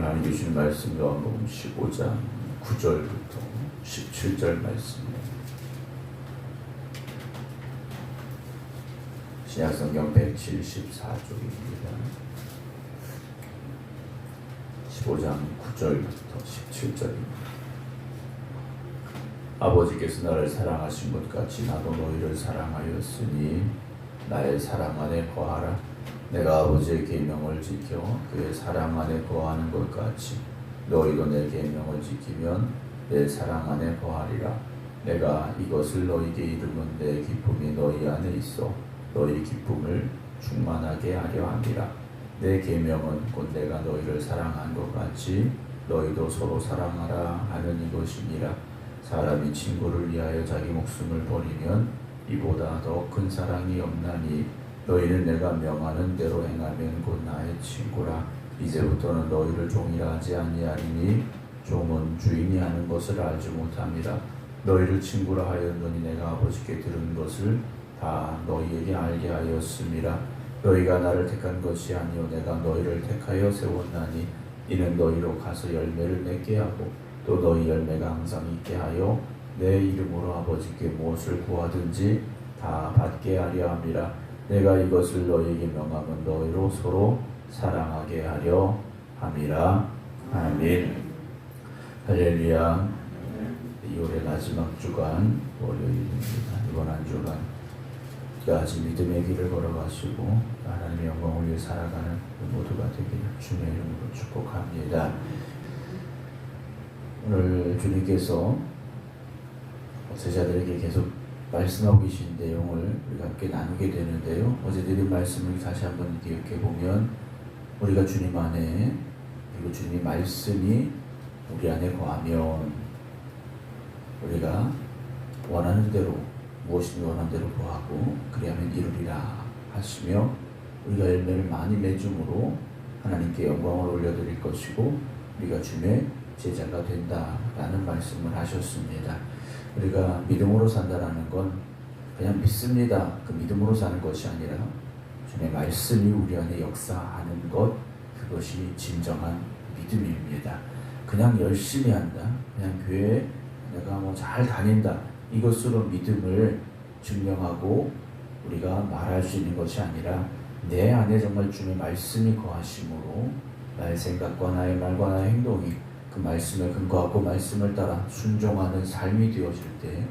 하나님 주신 말씀 요한복음 15장 9절부터 17절 말씀입니다. 신약성경 174쪽입니다. 15장 9절부터 17절입니다. 아버지께서 나를 사랑하신 것 같이 나도 너희를 사랑하였으니 나의 사랑 안에 거하라. 내가 아버지의 계명을 지켜 그의 사랑 안에 거하는 것 같이 너희도 내 계명을 지키면 내 사랑 안에 거하리라. 내가 이것을 너희에게 이르면 내 기쁨이 너희 안에 있어 너희 기쁨을 충만하게 하려 함이라. 내 계명은 곧 내가 너희를 사랑한 것 같이 너희도 서로 사랑하라 하는 이것이니라. 사람이 친구를 위하여 자기 목숨을 버리면 이보다 더 큰 사랑이 없나니 너희는 내가 명하는 대로 행하면 곧 나의 친구라. 이제부터는 너희를 종이라 하지 아니하리니 종은 주인이 하는 것을 알지 못함이라. 너희를 친구라 하였노니 내가 아버지께 들은 것을 다 너희에게 알게 하였음이라. 너희가 나를 택한 것이 아니요 내가 너희를 택하여 세웠나니 이는 너희로 가서 열매를 맺게 하고 또 너희 열매가 항상 있게 하여 내 이름으로 아버지께 무엇을 구하든지 다 받게 하려 함이라. 내가 이것을 너희에게 명하면 너희로 서로 사랑하게 하려 함이라. 아멘. 할렐루야. 2월의 마지막 주간 월요일입니다. 이번 한 주간 끝까지 믿음의 길을 걸어가시고 하나님의 영광을 위해 살아가는 모두가 되기를 주님의 이름으로 축복합니다. 오늘 주님께서 제자들에게 계속 말씀하고 계신 내용을 우리가 함께 나누게 되는데요. 어제 드린 말씀을 다시 한번 기억해 보면 우리가 주님 안에 그리고 주님의 말씀이 우리 안에 거하면 우리가 원하는 대로 무엇이든 원하는 대로 구하고 그리하면 이루리라 하시며 우리가 열매를 많이 맺음으로 하나님께 영광을 올려드릴 것이고 우리가 주님의 제자가 된다라는 말씀을 하셨습니다. 우리가 믿음으로 산다라는 건 그냥 믿습니다. 그 믿음으로 사는 것이 아니라 주님의 말씀이 우리 안에 역사하는 것, 그것이 진정한 믿음입니다. 그냥 열심히 한다, 그냥 교회에 내가 잘 다닌다, 이것으로 믿음을 증명하고 우리가 말할 수 있는 것이 아니라 내 안에 정말 주님의 말씀이 거하심으로 나의 생각과 나의 말과 나의 행동이 그 말씀에 근거하고 말씀을 따라 순종하는 삶이 되어질 때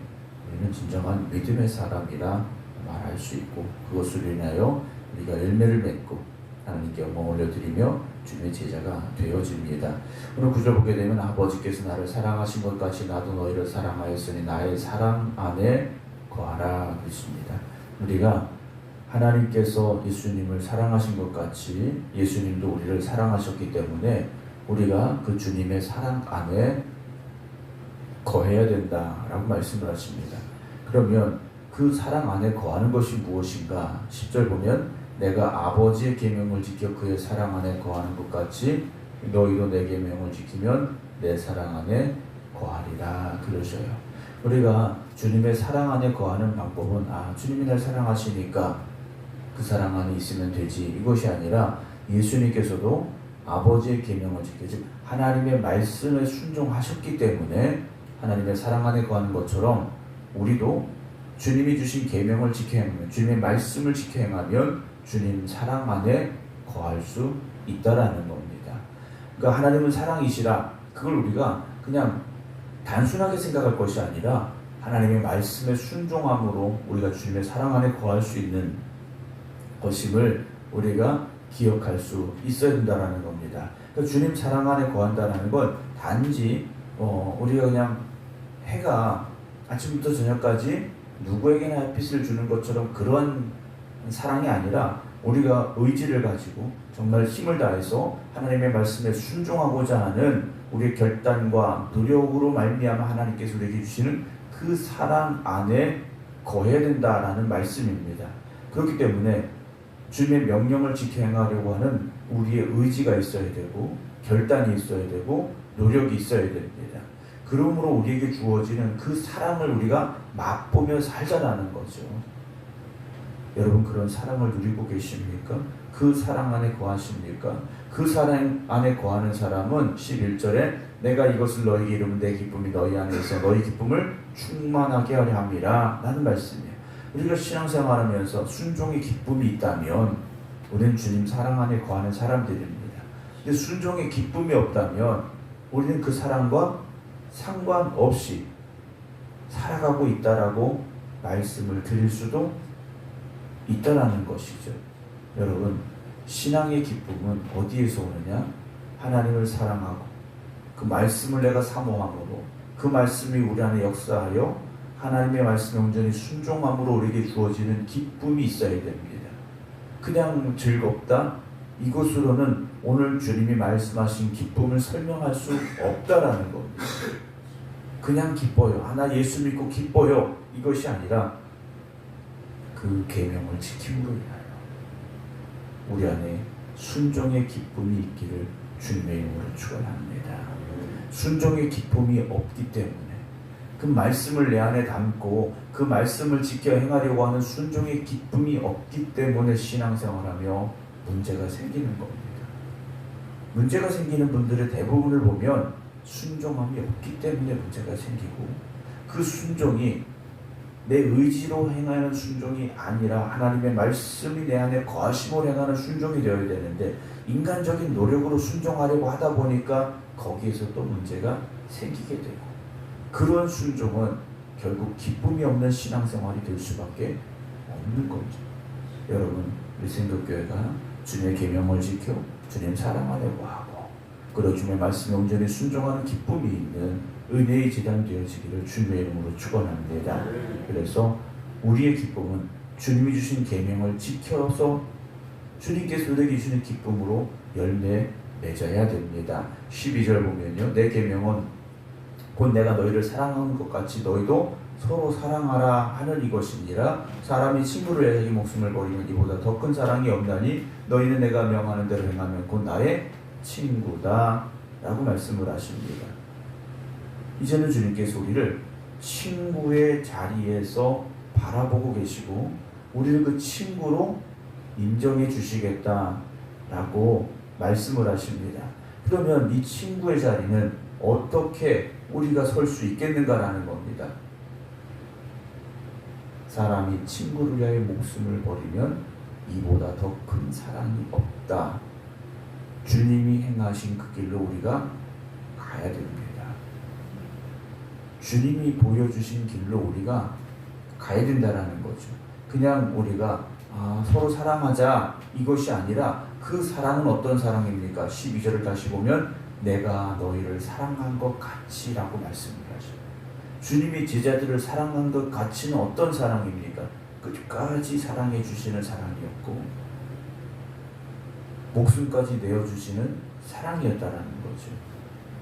우리는 진정한 믿음의 사람이라 말할 수 있고 그것으로 인하여 우리가 열매를 맺고 하나님께 영광 올려드리며 주님의 제자가 되어집니다. 오늘 구절 보게 되면 아버지께서 나를 사랑하신 것 같이 나도 너희를 사랑하였으니 나의 사랑 안에 거하라 그랬습니다. 우리가 하나님께서 예수님을 사랑하신 것 같이 예수님도 우리를 사랑하셨기 때문에 우리가 그 주님의 사랑 안에 거해야 된다라고 말씀을 하십니다. 그러면 그 사랑 안에 거하는 것이 무엇인가? 10절 보면 내가 아버지의 계명을 지켜 그의 사랑 안에 거하는 것 같이 너희도 내 계명을 지키면 내 사랑 안에 거하리라 그러셔요. 우리가 주님의 사랑 안에 거하는 방법은 주님이 날 사랑하시니까 그 사랑 안에 있으면 되지, 이것이 아니라 예수님께서도 아버지의 계명을 지켜, 즉 하나님의 말씀에 순종하셨기 때문에 하나님의 사랑 안에 거하는 것처럼 우리도 주님이 주신 계명을 지켜 행하면, 주님의 말씀을 지켜 행하면 주님 사랑 안에 거할 수 있다라는 겁니다. 그러니까 하나님은 사랑이시라, 그걸 우리가 그냥 단순하게 생각할 것이 아니라 하나님의 말씀에 순종함으로 우리가 주님의 사랑 안에 거할 수 있는 것임을 우리가 기억할 수 있어야 된다는 겁니다. 그러니까 주님 사랑 안에 거한다는 건 단지 우리가 그냥 해가 아침부터 저녁까지 누구에게나 햇빛을 주는 것처럼 그런 사랑이 아니라 우리가 의지를 가지고 정말 힘을 다해서 하나님의 말씀에 순종하고자 하는 우리의 결단과 노력으로 말미암아 하나님께서 우리에게 주시는 그 사랑 안에 거해야 된다라는 말씀입니다. 그렇기 때문에 주님의 명령을 지켜 행하려고 하는 우리의 의지가 있어야 되고 결단이 있어야 되고 노력이 있어야 됩니다. 그러므로 우리에게 주어지는 그 사랑을 우리가 맛보며 살자라는 거죠. 여러분 그런 사랑을 누리고 계십니까? 그 사랑 안에 거하십니까? 그 사랑 안에 거하는 사람은 11절에 내가 이것을 너희에게 이루면 내 기쁨이 너희 안에 있어 너희 기쁨을 충만하게 하려 함이라 라는 말씀이에요. 우리가 신앙생활하면서 순종의 기쁨이 있다면 우리는 주님 사랑 안에 거하는 사람들입니다. 근데 순종의 기쁨이 없다면 우리는 그 사랑과 상관없이 살아가고 있다라고 말씀을 드릴 수도 있다라는 것이죠. 여러분, 신앙의 기쁨은 어디에서 오느냐? 하나님을 사랑하고 그 말씀을 내가 사모함으로 그 말씀이 우리 안에 역사하여 하나님의 말씀에 온전히 순종함으로 우리에게 주어지는 기쁨이 있어야 됩니다. 그냥 즐겁다? 이것으로는 오늘 주님이 말씀하신 기쁨을 설명할 수 없다라는 겁니다. 그냥 기뻐요. 나 예수 믿고 기뻐요. 이것이 아니라 그 계명을 지킴으로 인하여 우리 안에 순종의 기쁨이 있기를 주님의 이름으로 축원합니다. 순종의 기쁨이 없기 때문에 그 말씀을 내 안에 담고 그 말씀을 지켜 행하려고 하는 순종의 기쁨이 없기 때문에 신앙생활하며 문제가 생기는 겁니다. 문제가 생기는 분들의 대부분을 보면 순종함이 없기 때문에 문제가 생기고 그 순종이 내 의지로 행하는 순종이 아니라 하나님의 말씀이 내 안에 거하심으로 행하는 순종이 되어야 되는데 인간적인 노력으로 순종하려고 하다 보니까 거기에서 또 문제가 생기게 되고 그런 순종은 결국 기쁨이 없는 신앙생활이 될 수밖에 없는 거죠. 여러분, 우리 생각교회가 주님의 계명을 지켜 주님 사랑하려고 하고 그리고 주님의 말씀에 온전히 순종하는 기쁨이 있는 은혜의 제단 되어지기를 주님의 이름으로 축원합니다. 그래서 우리의 기쁨은 주님이 주신 계명을 지켜서 주님께서 우리에게 주시는 기쁨으로 열매 맺어야 됩니다. 12절 보면요, 내 계명은 곧 내가 너희를 사랑하는 것 같이 너희도 서로 사랑하라 하는 이것이니라. 사람이 친구를 위해 자기 목숨을 버리면 이보다 더 큰 사랑이 없나니 너희는 내가 명하는 대로 행하면 곧 나의 친구다 라고 말씀을 하십니다. 이제는 주님께서 우리를 친구의 자리에서 바라보고 계시고 우리를 그 친구로 인정해 주시겠다라고 말씀을 하십니다. 그러면 이 친구의 자리는 어떻게 우리가 설 수 있겠는가라는 겁니다. 사람이 친구를 위하여 목숨을 버리면 이보다 더 큰 사랑이 없다. 주님이 행하신 그 길로 우리가 가야 됩니다. 주님이 보여주신 길로 우리가 가야 된다라는 거죠. 그냥 우리가 서로 사랑하자 이것이 아니라 그 사랑은 어떤 사랑입니까? 12절을 다시 보면 내가 너희를 사랑한 것 같이 라고 말씀을 하죠. 주님이 제자들을 사랑한 것 같이는 어떤 사랑입니까? 끝까지 사랑해 주시는 사랑이었고 목숨까지 내어주시는 사랑이었다라는 거죠.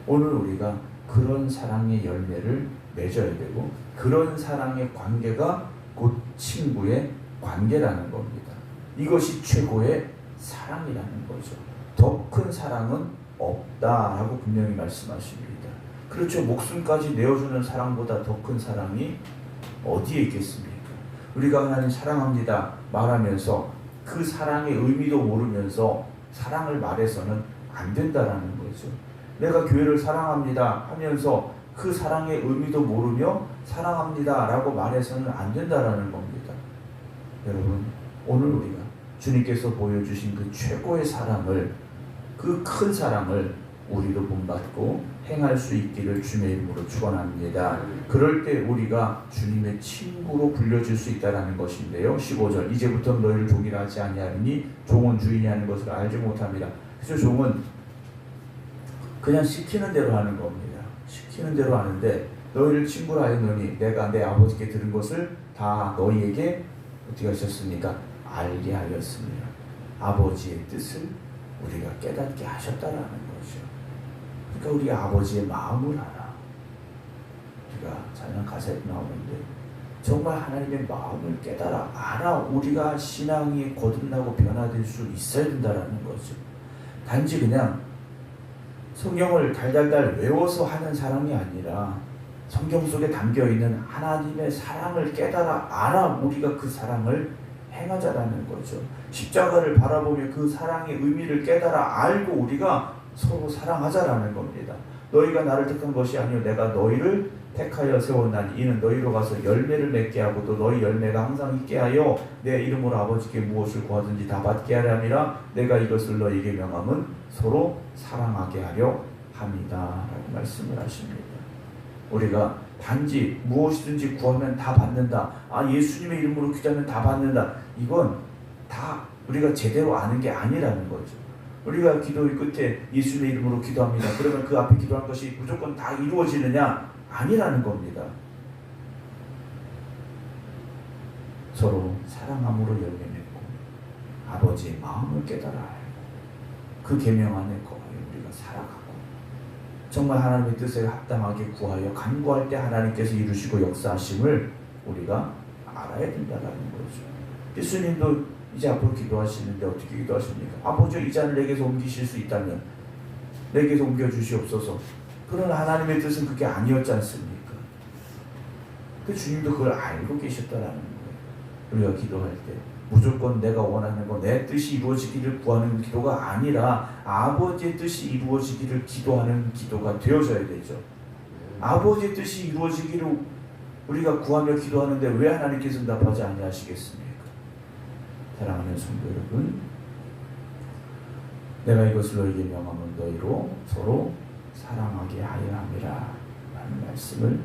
오늘 우리가 그런 사랑의 열매를 맺어야 되고 그런 사랑의 관계가 곧 친구의 관계라는 겁니다. 이것이 최고의 사랑이라는 거죠. 더 큰 사랑은 없다라고 분명히 말씀하십니다. 그렇죠. 목숨까지 내어주는 사랑보다 더 큰 사랑이 어디에 있겠습니까? 우리가 하나님 사랑합니다 말하면서 그 사랑의 의미도 모르면서 사랑을 말해서는 안 된다라는 거죠. 내가 교회를 사랑합니다 하면서 그 사랑의 의미도 모르며 사랑합니다 라고 말해서는 안 된다라는 겁니다. 여러분, 오늘 우리가 주님께서 보여주신 그 최고의 사랑을, 그 큰 사랑을 우리도 본받고 행할 수 있기를 주님의 이름으로 축원합니다. 그럴 때 우리가 주님의 친구로 불려질 수 있다는 것인데요. 15절 이제부터 너희를 종이라 하지 아니하리니 종은 주인이 하는 것을 알지 못함이라. 그래서 종은 그냥 시키는 대로 하는 겁니다. 시키는 대로 하는데 너희를 친구라 하였노니 내가 내 아버지께 들은 것을 다 너희에게 어떻게 하셨습니까? 알게 하였습니다. 아버지의 뜻을 우리가 깨닫게 하셨다라는 거죠. 그러니까 우리 아버지의 마음을 알아. 우리가 찬양 가사에 나오는데 정말 하나님의 마음을 깨달아 알아 우리가 신앙이 거듭나고 변화될 수 있어야 된다라는 거죠. 단지 그냥 성경을 달달달 외워서 하는 사랑이 아니라 성경 속에 담겨있는 하나님의 사랑을 깨달아 알아 우리가 그 사랑을 행하자라는 거죠. 십자가를 바라보며 그 사랑의 의미를 깨달아 알고 우리가 서로 사랑하자라는 겁니다. 너희가 나를 택한 것이 아니요 내가 너희를 택하여 세웠나니 이는 너희로 가서 열매를 맺게 하고 또 너희 열매가 항상 있게 하여 내 이름으로 아버지께 무엇을 구하든지 다 받게 하려 함이라. 내가 이것을 너희에게 명함은 서로 사랑하게 하려 함이다 라고 말씀을 하십니다. 우리가 단지 무엇이든지 구하면 다 받는다, 예수님의 이름으로 기도하면 다 받는다, 이건 다 우리가 제대로 아는 게 아니라는 거죠. 우리가 기도의 끝에 예수님의 이름으로 기도합니다. 그러면 그 앞에 기도한 것이 무조건 다 이루어지느냐? 아니라는 겁니다. 서로 사랑함으로 열매 맺고 아버지의 마음을 깨달아 알고 그 계명 안에 거하여 우리가 살아가고 정말 하나님의 뜻에 합당하게 구하여 간구할 때 하나님께서 이루시고 역사하심을 우리가 알아야 된다는 거죠. 예수님도 이제 앞으로 기도하시는데 어떻게 기도하십니까? 아버지 이 잔을 내게서 옮기실 수 있다면 내게서 옮겨주시옵소서. 그러나 하나님의 뜻은 그게 아니었지 않습니까? 그 주님도 그걸 알고 계셨다라는 거예요. 우리가 기도할 때 무조건 내가 원하는 거 내 뜻이 이루어지기를 구하는 기도가 아니라 아버지의 뜻이 이루어지기를 기도하는 기도가 되어져야 되죠. 아버지의 뜻이 이루어지기를 우리가 구하며 기도하는데 왜 하나님께서 응답하지 아니하시겠습니까? 사랑하는 성도 여러분, 내가 이것을 너희에게 명함은 너희로 서로 사랑하게 하여 함이라 하는 말씀을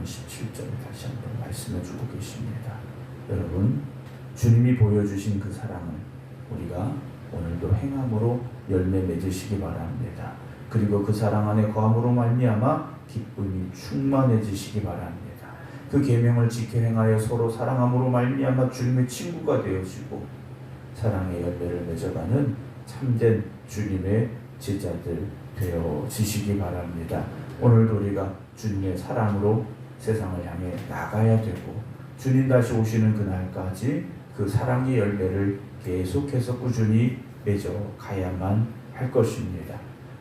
17절에 다시 한번 말씀해 주고 계십니다. 여러분, 주님이 보여주신 그 사랑을 우리가 오늘도 행함으로 열매 맺으시기 바랍니다. 그리고 그 사랑 안에 거함으로 말미암아 기쁨이 충만해지시기 바랍니다. 그 계명을 지켜 행하여 서로 사랑함으로 말미암아 주님의 친구가 되어지고 사랑의 열매를 맺어가는 참된 주님의 제자들 되어지시기 바랍니다. 오늘도 우리가 주님의 사랑으로 세상을 향해 나가야 되고 주님 다시 오시는 그날까지 그 사랑의 열매를 계속해서 꾸준히 맺어가야만 할 것입니다.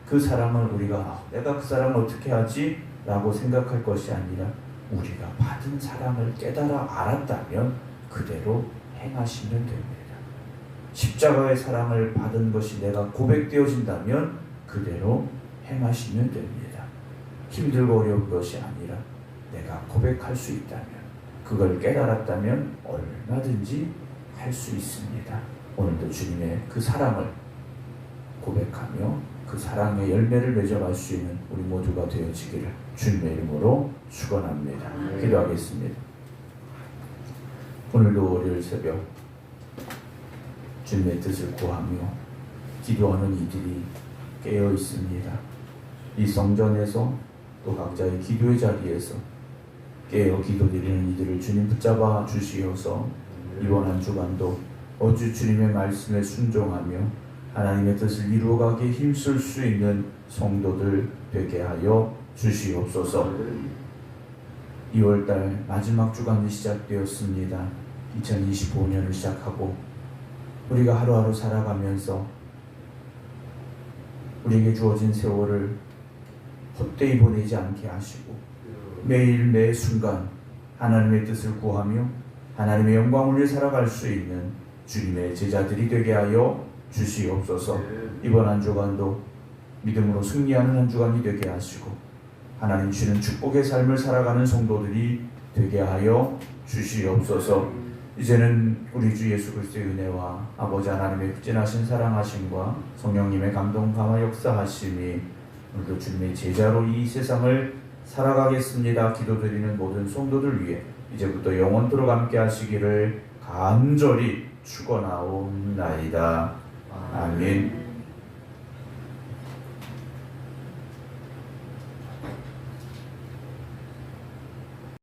그 사랑을 우리가 내가 그 사랑을 어떻게 하지? 라고 생각할 것이 아니라 우리가 받은 사랑을 깨달아 알았다면 그대로 행하시면 됩니다. 십자가의 사랑을 받은 것이 내가 고백되어진다면 그대로 행하시면 됩니다. 힘들고 어려운 것이 아니라 내가 고백할 수 있다면 그걸 깨달았다면 얼마든지 할 수 있습니다. 오늘도 주님의 그 사랑을 고백하며 그 사랑의 열매를 맺어갈 수 있는 우리 모두가 되어지기를 주님의 이름으로 축원합니다. 기도하겠습니다. 오늘도 월요일 새벽 주님의 뜻을 구하며 기도하는 이들이 깨어 있습니다. 이 성전에서 또 각자의 기도의 자리에서 깨어 기도드리는 이들을 주님 붙잡아 주시어서 이번 한 주간도 어주 주님의 말씀에 순종하며 하나님의 뜻을 이루어가기에 힘쓸 수 있는 성도들 되게 하여 주시옵소서. 2월달 마지막 주간이 시작되었습니다. 2025년을 시작하고 우리가 하루하루 살아가면서 우리에게 주어진 세월을 헛되이 보내지 않게 하시고 매일 매 순간 하나님의 뜻을 구하며 하나님의 영광을 위해 살아갈 수 있는 주님의 제자들이 되게 하여 주시옵소서. 이번 한 주간도 믿음으로 승리하는 한 주간이 되게 하시고 하나님 주시는 축복의 삶을 살아가는 성도들이 되게 하여 주시옵소서. 이제는 우리 주 예수 그리스도의 은혜와 아버지 하나님의 극진하신 사랑하심과 성령님의 감동 감화 역사하심이 오늘도 주님의 제자로 이 세상을 살아가겠습니다. 기도드리는 모든 성도들 위해 이제부터 영원토록 함께 하시기를 간절히 축원하옵나이다. 아멘.